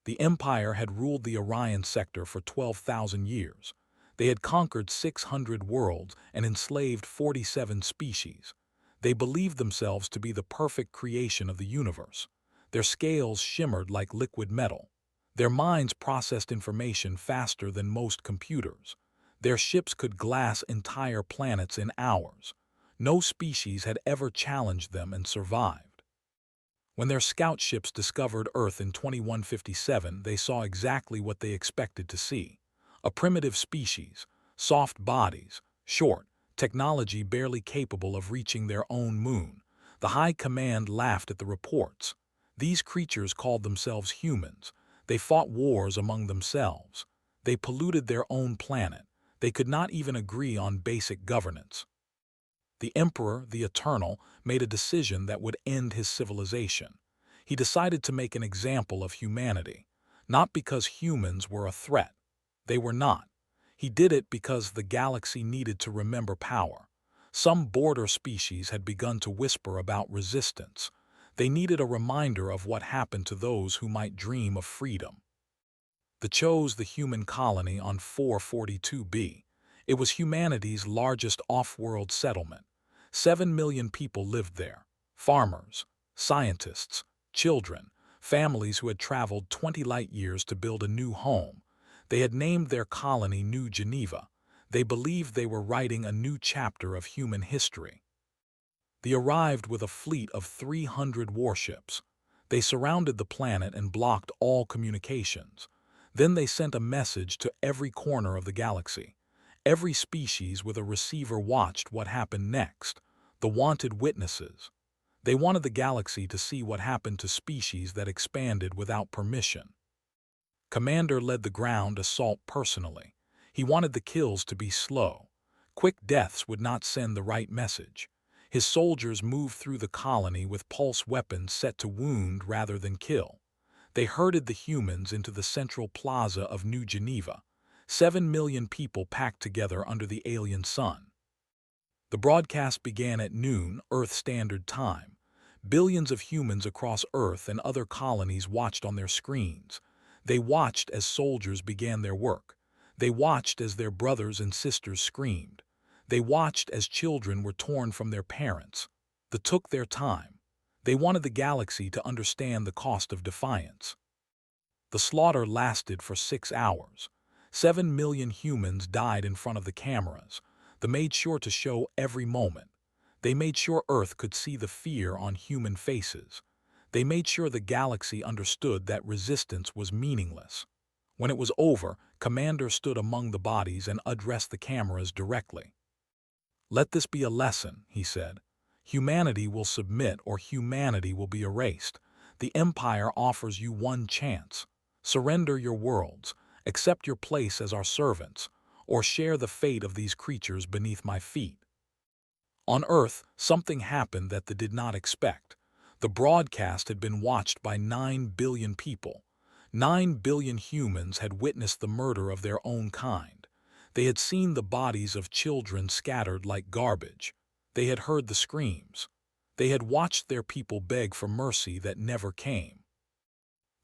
The Empire had ruled the Orion sector for 12,000 years. They had conquered 600 worlds and enslaved 47 species. They believed themselves to be the perfect creation of the universe. Their scales shimmered like liquid metal. Their minds processed information faster than most computers. Their ships could glass entire planets in hours. No species had ever challenged them and survived. When their scout ships discovered Earth in 2157, they saw exactly what they expected to see. A primitive species, soft bodies, short, technology barely capable of reaching their own moon. The High Command laughed at the reports. These creatures called themselves humans. They fought wars among themselves. They polluted their own planet. They could not even agree on basic governance. The Emperor, the Eternal, made a decision that would end his civilization. He decided to make an example of humanity, not because humans were a threat. They were not. He did it because the galaxy needed to remember power. Some border species had begun to whisper about resistance. They needed a reminder of what happened to those who might dream of freedom. They chose the human colony on 442b. It was humanity's largest off-world settlement. 7 million people lived there. Farmers, scientists, children, families who had traveled 20 light years to build a new home. They had named their colony New Geneva. They believed they were writing a new chapter of human history. They arrived with a fleet of 300 warships. They surrounded the planet and blocked all communications. Then they sent a message to every corner of the galaxy. Every species with a receiver watched what happened next. The wanted witnesses. They wanted the galaxy to see what happened to species that expanded without permission. Commander led the ground assault personally. He wanted the kills to be slow. Quick deaths would not send the right message. His soldiers moved through the colony with pulse weapons set to wound rather than kill. They herded the humans into the central plaza of New Geneva. 7 million people packed together under the alien sun. The broadcast began at noon, Earth Standard Time. Billions of humans across Earth and other colonies watched on their screens. They watched as soldiers began their work. They watched as their brothers and sisters screamed. They watched as children were torn from their parents. They took their time. They wanted the galaxy to understand the cost of defiance. The slaughter lasted for 6 hours. 7 million humans died in front of the cameras. They made sure to show every moment. They made sure Earth could see the fear on human faces. They made sure the galaxy understood that resistance was meaningless. When it was over, Commander stood among the bodies and addressed the cameras directly. "Let this be a lesson," he said. "Humanity will submit or humanity will be erased. The Empire offers you one chance. Surrender your worlds, accept your place as our servants, or share the fate of these creatures beneath my feet." On Earth, something happened that they did not expect. The broadcast had been watched by 9 billion people. 9 billion humans had witnessed the murder of their own kind. They had seen the bodies of children scattered like garbage. They had heard the screams. They had watched their people beg for mercy that never came.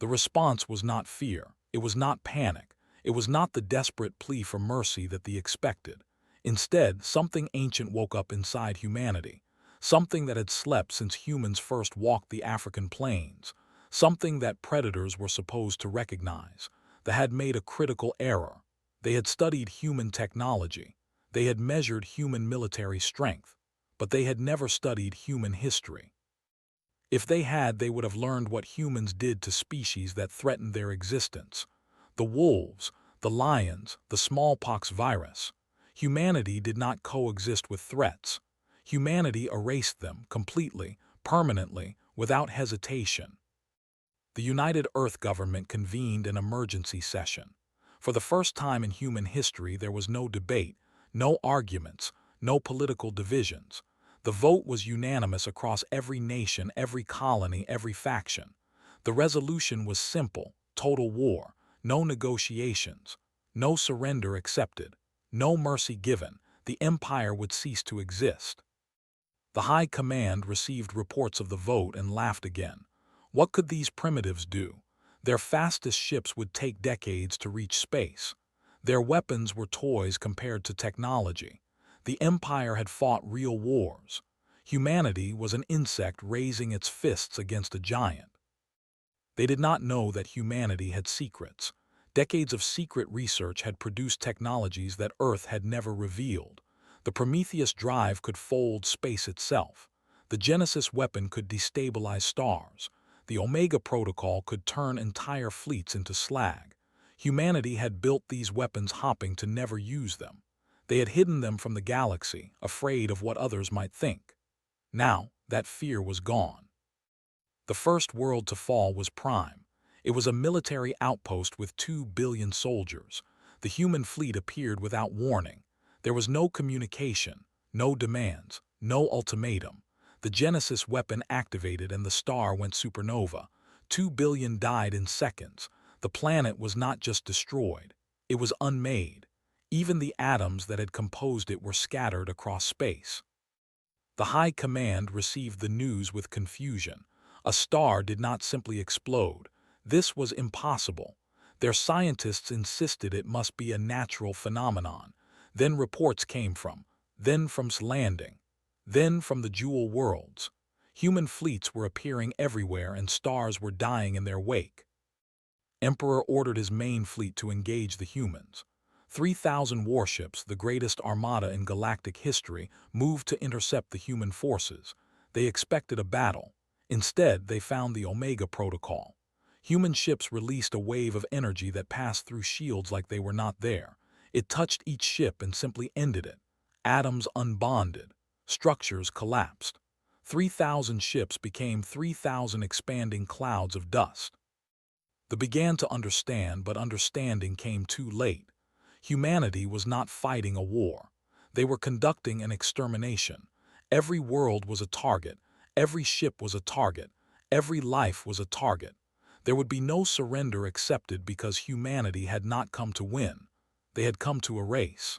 The response was not fear. It was not panic. It was not the desperate plea for mercy that they expected. Instead, something ancient woke up inside humanity. Something that had slept since humans first walked the African plains. Something that predators were supposed to recognize. They had made a critical error. They had studied human technology. They had measured human military strength. But they had never studied human history. If they had, they would have learned what humans did to species that threatened their existence. The wolves, the lions, the smallpox virus. Humanity did not coexist with threats. Humanity erased them completely, permanently, without hesitation. The United Earth government convened an emergency session. For the first time in human history, there was no debate, no arguments, no political divisions. The vote was unanimous across every nation, every colony, every faction. The resolution was simple: total war, no negotiations, no surrender accepted, no mercy given. The empire would cease to exist. The High Command received reports of the vote and laughed again. What could these primitives do? Their fastest ships would take decades to reach space. Their weapons were toys compared to technology. The Empire had fought real wars. Humanity was an insect raising its fists against a giant. They did not know that humanity had secrets. Decades of secret research had produced technologies that Earth had never revealed. The Prometheus drive could fold space itself. The Genesis weapon could destabilize stars. The Omega Protocol could turn entire fleets into slag. Humanity had built these weapons hoping to never use them. They had hidden them from the galaxy, afraid of what others might think. Now, that fear was gone. The first world to fall was Prime. It was a military outpost with 2 billion soldiers. The human fleet appeared without warning. There was no communication, no demands, no ultimatum. The Genesis weapon activated and the star went supernova. 2 billion died in seconds. The planet was not just destroyed, it was unmade. Even the atoms that had composed it were scattered across space. The High Command received the news with confusion. A star did not simply explode. This was impossible. Their scientists insisted it must be a natural phenomenon. Then reports came then from landing, then from the jewel worlds. Human fleets were appearing everywhere and stars were dying in their wake. Emperor ordered his main fleet to engage the humans. 3,000 warships, the greatest armada in galactic history, moved to intercept the human forces. They expected a battle. Instead, they found the Omega Protocol. Human ships released a wave of energy that passed through shields like they were not there. It touched each ship and simply ended it. Atoms unbonded. Structures collapsed. 3,000 ships became 3,000 expanding clouds of dust. They began to understand, but understanding came too late. Humanity was not fighting a war. They were conducting an extermination. Every world was a target. Every ship was a target. Every life was a target. There would be no surrender accepted because humanity had not come to win. They had come to erase.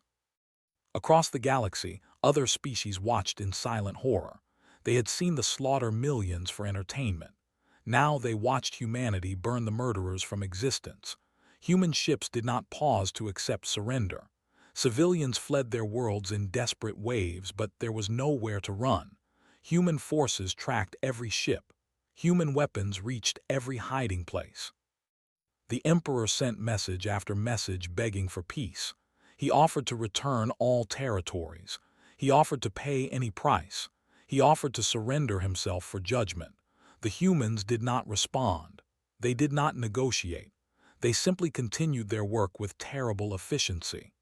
Across the galaxy, other species watched in silent horror. They had seen the slaughter millions for entertainment. Now they watched humanity burn the murderers from existence. Human ships did not pause to accept surrender. Civilians fled their worlds in desperate waves, but there was nowhere to run. Human forces tracked every ship. Human weapons reached every hiding place. The Emperor sent message after message begging for peace. He offered to return all territories. He offered to pay any price. He offered to surrender himself for judgment. The humans did not respond. They did not negotiate. They simply continued their work with terrible efficiency.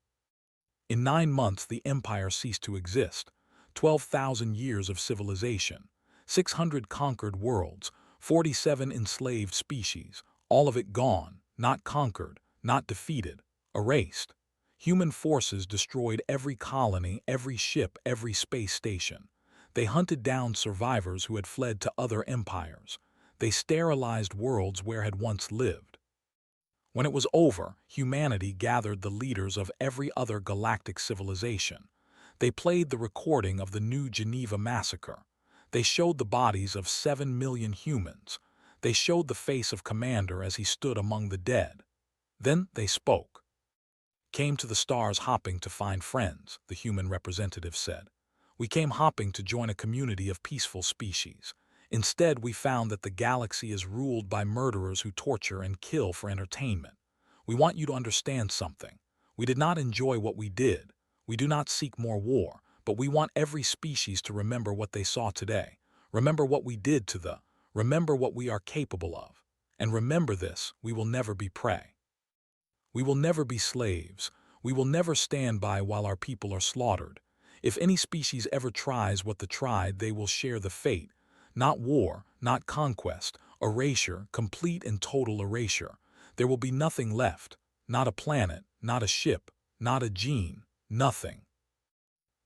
In 9 months, the Empire ceased to exist. 12,000 years of civilization, 600 conquered worlds, 47 enslaved species, all of it gone, not conquered, not defeated, erased. Human forces destroyed every colony, every ship, every space station. They hunted down survivors who had fled to other empires. They sterilized worlds where had once lived. When it was over, humanity gathered the leaders of every other galactic civilization. They played the recording of the New Geneva massacre. They showed the bodies of 7 million humans. They showed the face of Commander as he stood among the dead. Then they spoke. "Came to the stars hopping to find friends," the human representative said. "We came hopping to join a community of peaceful species. Instead, we found that the galaxy is ruled by murderers who torture and kill for entertainment. We want you to understand something. We did not enjoy what we did. We do not seek more war, but we want every species to remember what they saw today. Remember what we did to the, remember what we are capable of. And remember this, we will never be prey. We will never be slaves. We will never stand by while our people are slaughtered. If any species ever tries what the tried, they will share the fate. Not war, not conquest, erasure, complete and total erasure. There will be nothing left, not a planet, not a ship, not a gene, nothing."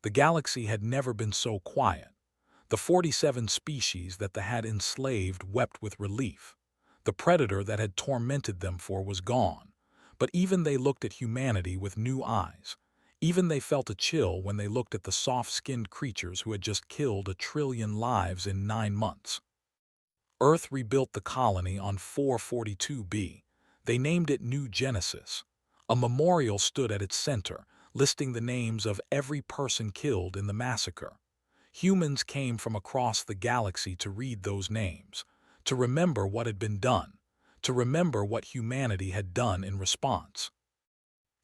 The galaxy had never been so quiet. The 47 species that they had enslaved wept with relief. The predator that had tormented them was gone. But even they looked at humanity with new eyes. Even they felt a chill when they looked at the soft-skinned creatures who had just killed 1 trillion lives in 9 months. Earth rebuilt the colony on 442b. They named it New Genesis. A memorial stood at its center, listing the names of every person killed in the massacre. Humans came from across the galaxy to read those names, to remember what had been done, to remember what humanity had done in response.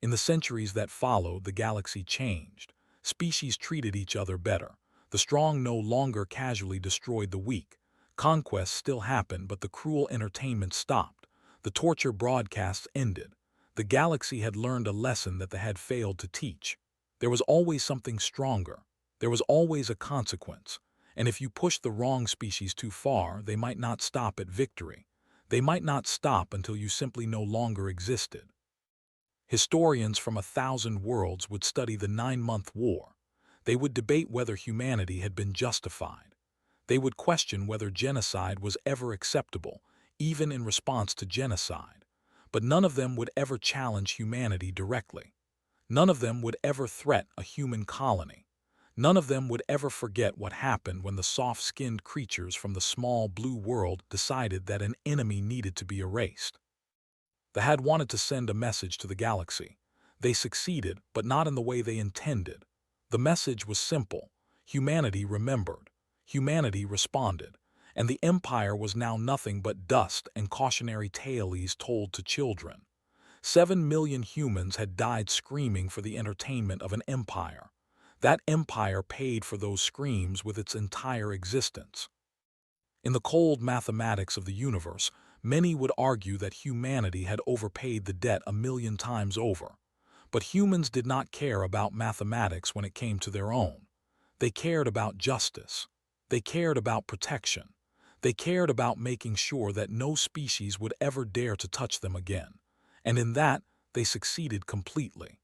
In the centuries that followed, the galaxy changed. Species treated each other better. The strong no longer casually destroyed the weak. Conquests still happened, but the cruel entertainment stopped. The torture broadcasts ended. The galaxy had learned a lesson that they had failed to teach. There was always something stronger. There was always a consequence. And if you pushed the wrong species too far, they might not stop at victory. They might not stop until you simply no longer existed. Historians from 1,000 worlds would study the 9-month war. They would debate whether humanity had been justified. They would question whether genocide was ever acceptable, even in response to genocide. But none of them would ever challenge humanity directly. None of them would ever threat a human colony. None of them would ever forget what happened when the soft-skinned creatures from the small blue world decided that an enemy needed to be erased. They had wanted to send a message to the galaxy. They succeeded, but not in the way they intended. The message was simple. Humanity remembered. Humanity responded. And the Empire was now nothing but dust and cautionary tales told to children. 7 million humans had died screaming for the entertainment of an empire. That empire paid for those screams with its entire existence. In the cold mathematics of the universe, many would argue that humanity had overpaid the debt 1,000,000 times over. But humans did not care about mathematics when it came to their own. They cared about justice. They cared about protection. They cared about making sure that no species would ever dare to touch them again. And in that, they succeeded completely.